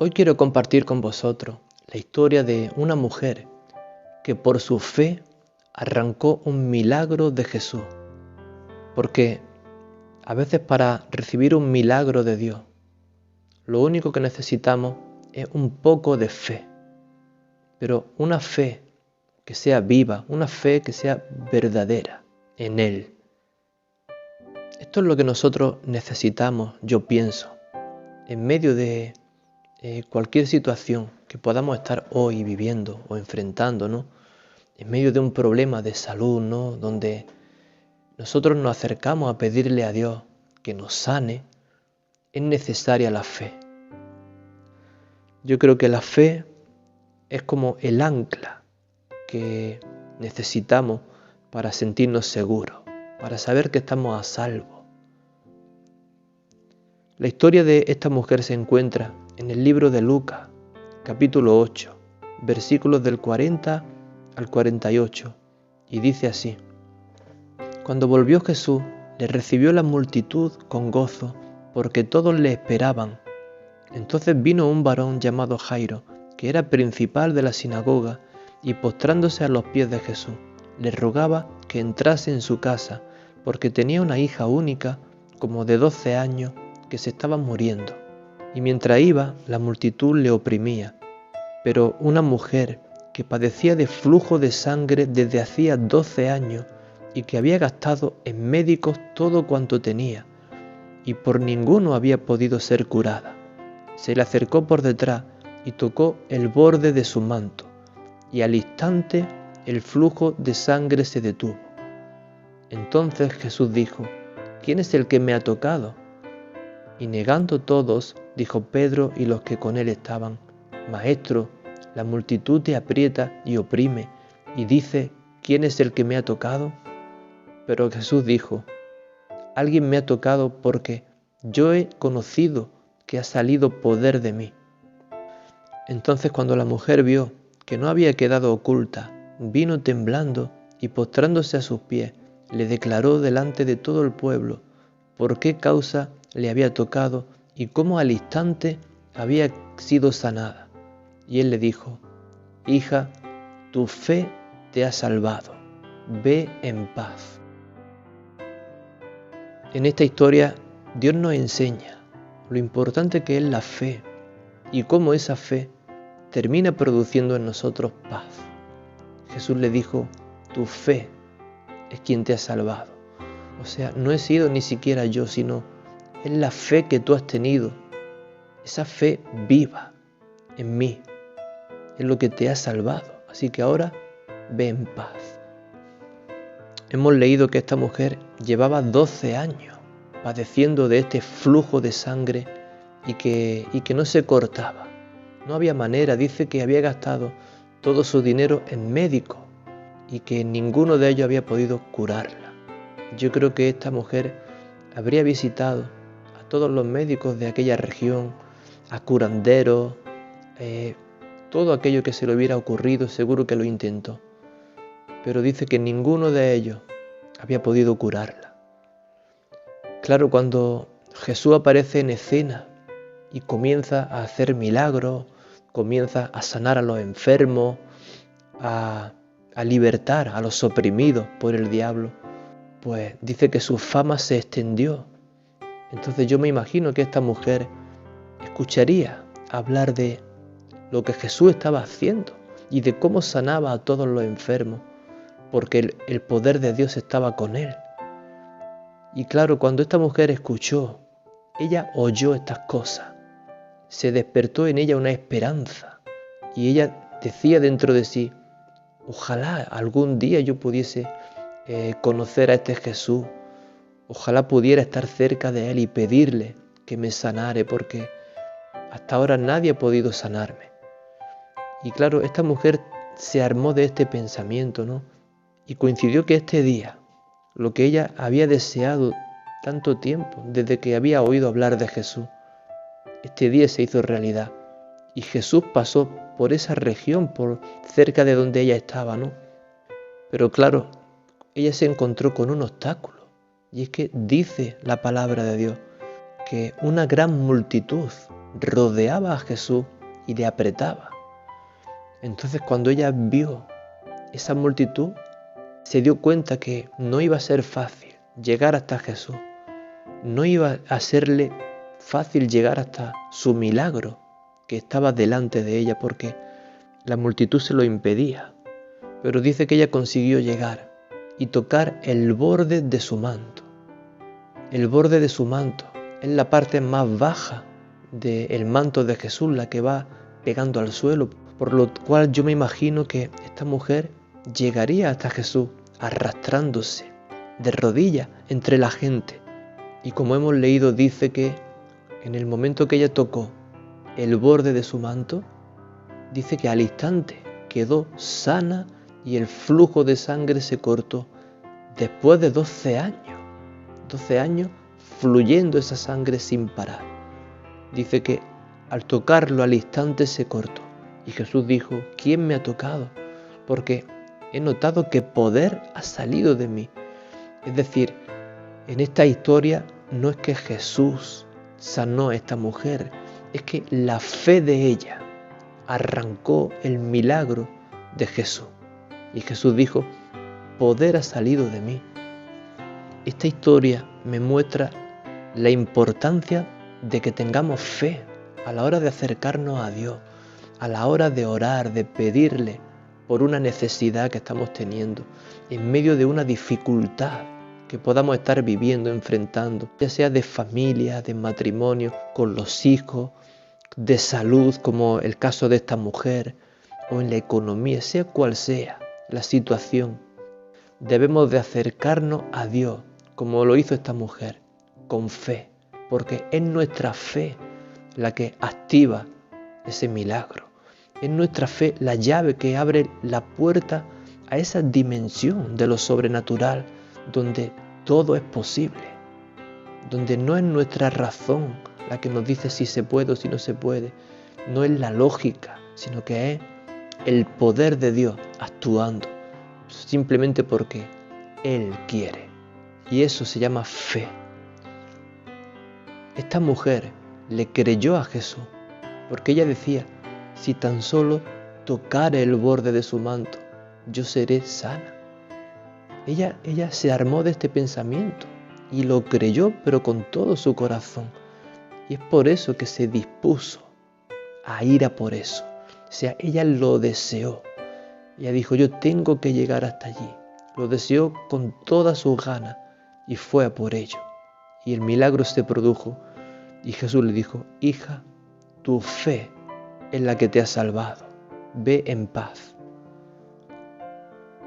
Hoy quiero compartir con vosotros la historia de una mujer que por su fe arrancó un milagro de Jesús. Porque a veces para recibir un milagro de Dios, lo único que necesitamos es un poco de fe. Pero una fe que sea viva, una fe que sea verdadera en Él. Esto es lo que nosotros necesitamos, yo pienso, en medio de cualquier situación que podamos estar hoy viviendo o enfrentando, ¿no? En medio de un problema de salud, ¿no? Donde nosotros nos acercamos a pedirle a Dios que nos sane, es necesaria la fe. Yo creo que la fe es como el ancla que necesitamos para sentirnos seguros, para saber que estamos a salvo. La historia de esta mujer se encuentra en el libro de Lucas, capítulo 8, versículos del 40 al 48, y dice así: Cuando volvió Jesús, le recibió la multitud con gozo, porque todos le esperaban. Entonces vino un varón llamado Jairo, que era principal de la sinagoga, y postrándose a los pies de Jesús, le rogaba que entrase en su casa, porque tenía una hija única, como de 12 años, que se estaba muriendo. Y mientras iba, la multitud le oprimía. Pero una mujer que padecía de flujo de sangre desde hacía 12 años y que había gastado en médicos todo cuanto tenía, y por ninguno había podido ser curada, se le acercó por detrás y tocó el borde de su manto, y al instante el flujo de sangre se detuvo. Entonces Jesús dijo: ¿Quién es el que me ha tocado? Y negando todos, dijo Pedro y los que con él estaban: Maestro, la multitud te aprieta y oprime, y dice: ¿Quién es el que me ha tocado? Pero Jesús dijo: Alguien me ha tocado porque yo he conocido que ha salido poder de mí. Entonces cuando la mujer vio que no había quedado oculta, vino temblando y postrándose a sus pies, le declaró delante de todo el pueblo por qué causa le había tocado y cómo al instante había sido sanada. Y él le dijo: Hija, tu fe te ha salvado, ve en paz. En esta historia Dios nos enseña lo importante que es la fe y cómo esa fe termina produciendo en nosotros paz. Jesús le dijo: tu fe es quien te ha salvado. O sea, no he sido ni siquiera yo, sino es la fe que tú has tenido, esa fe viva en mí, es lo que te ha salvado. Así que ahora ve en paz. Hemos leído que esta mujer llevaba 12 años padeciendo de este flujo de sangre y que no se cortaba. No había manera, dice que había gastado todo su dinero en médicos y que ninguno de ellos había podido curarla. Yo creo que esta mujer habría visitado a todos los médicos de aquella región, a curanderos, todo aquello que se le hubiera ocurrido, seguro que lo intentó. Pero dice que ninguno de ellos había podido curarla. Claro, cuando Jesús aparece en escena y comienza a hacer milagros, comienza a sanar a los enfermos, a libertar a los oprimidos por el diablo, pues dice que su fama se extendió. Entonces yo me imagino que esta mujer escucharía hablar de lo que Jesús estaba haciendo y de cómo sanaba a todos los enfermos, porque el poder de Dios estaba con él. Y claro, cuando esta mujer escuchó, ella oyó estas cosas, se despertó en ella una esperanza y ella decía dentro de sí: ojalá algún día yo pudiese conocer a este Jesús, ojalá pudiera estar cerca de él y pedirle que me sanare, porque hasta ahora nadie ha podido sanarme. Y claro, esta mujer se armó de este pensamiento, ¿no? Y coincidió que este día, lo que ella había deseado tanto tiempo, desde que había oído hablar de Jesús, este día se hizo realidad. Y Jesús pasó por esa región, por cerca de donde ella estaba, ¿no? Pero claro, ella se encontró con un obstáculo. Y es que dice la palabra de Dios que una gran multitud rodeaba a Jesús y le apretaba. Entonces cuando ella vio esa multitud, se dio cuenta que no iba a ser fácil llegar hasta Jesús. No iba a serle fácil llegar hasta su milagro que estaba delante de ella porque la multitud se lo impedía. Pero dice que ella consiguió llegar y tocar el borde de su manto. El borde de su manto es la parte más baja del manto de Jesús, la que va pegando al suelo, por lo cual yo me imagino que esta mujer llegaría hasta Jesús arrastrándose de rodillas entre la gente. Y como hemos leído, dice que en el momento que ella tocó el borde de su manto, dice que al instante quedó sana y el flujo de sangre se cortó. Después de 12 años fluyendo esa sangre sin parar. Dice que al tocarlo al instante se cortó. Y Jesús dijo, ¿quién me ha tocado? Porque he notado que poder ha salido de mí. Es decir, en esta historia no es que Jesús sanó a esta mujer, es que la fe de ella arrancó el milagro de Jesús. Y Jesús dijo, poder ha salido de mí. Esta historia me muestra la importancia de que tengamos fe a la hora de acercarnos a Dios, a la hora de orar, de pedirle por una necesidad que estamos teniendo, en medio de una dificultad que podamos estar viviendo, enfrentando, ya sea de familia, de matrimonio, con los hijos, de salud, como el caso de esta mujer, o en la economía, sea cual sea la situación. Debemos de acercarnos a Dios, como lo hizo esta mujer, con fe, porque es nuestra fe la que activa ese milagro. Es nuestra fe la llave que abre la puerta a esa dimensión de lo sobrenatural, donde todo es posible, donde no es nuestra razón la que nos dice si se puede o si no se puede, no es la lógica, sino que es el poder de Dios actuando, simplemente porque Él quiere. Y eso se llama fe. Esta mujer le creyó a Jesús, porque ella decía, si tan solo tocare el borde de su manto, yo seré sana. Ella se armó de este pensamiento y lo creyó, pero con todo su corazón. Y es por eso que se dispuso a ir a por eso. O sea, ella lo deseó. Ella dijo, yo tengo que llegar hasta allí. Lo deseó con todas sus ganas y fue a por ello. Y el milagro se produjo. Y Jesús le dijo, hija, tu fe es la que te ha salvado. Ve en paz.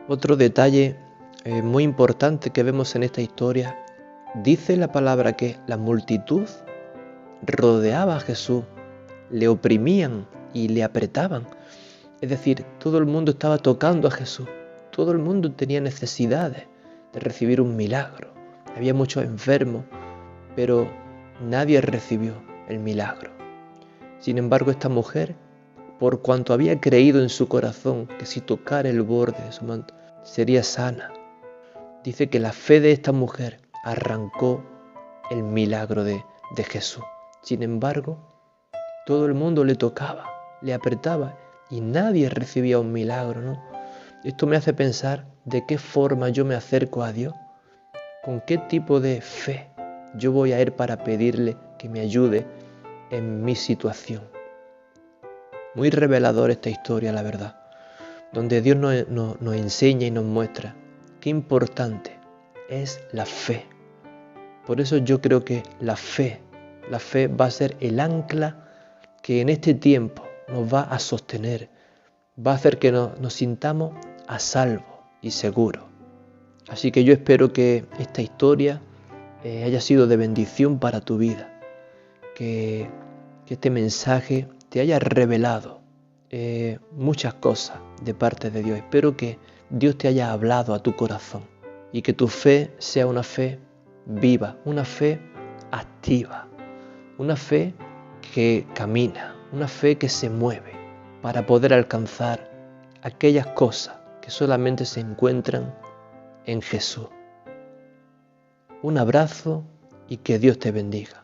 Otro detalle muy importante que vemos en esta historia, dice la palabra que la multitud rodeaba a Jesús, le oprimían y le apretaban. Es decir, todo el mundo estaba tocando a Jesús, todo el mundo tenía necesidades de recibir un milagro. Había muchos enfermos, pero nadie recibió el milagro. Sin embargo, esta mujer, por cuanto había creído en su corazón que si tocara el borde de su manto sería sana, dice que la fe de esta mujer arrancó el milagro de Jesús. Sin embargo, todo el mundo le tocaba, le apretaba y nadie recibía un milagro, ¿no? Esto me hace pensar de qué forma yo me acerco a Dios, con qué tipo de fe yo voy a ir para pedirle que me ayude en mi situación. Muy revelador esta historia, la verdad, donde Dios nos enseña y nos muestra qué importante es la fe. Por eso yo creo que la fe va a ser el ancla que en este tiempo nos va a sostener, va a hacer que nos sintamos a salvo y seguros. Así que yo espero que esta historia haya sido de bendición para tu vida, que este mensaje te haya revelado muchas cosas de parte de Dios. Espero que Dios te haya hablado a tu corazón y que tu fe sea una fe viva, una fe activa, una fe que camina, una fe que se mueve para poder alcanzar aquellas cosas que solamente se encuentran en Jesús. Un abrazo y que Dios te bendiga.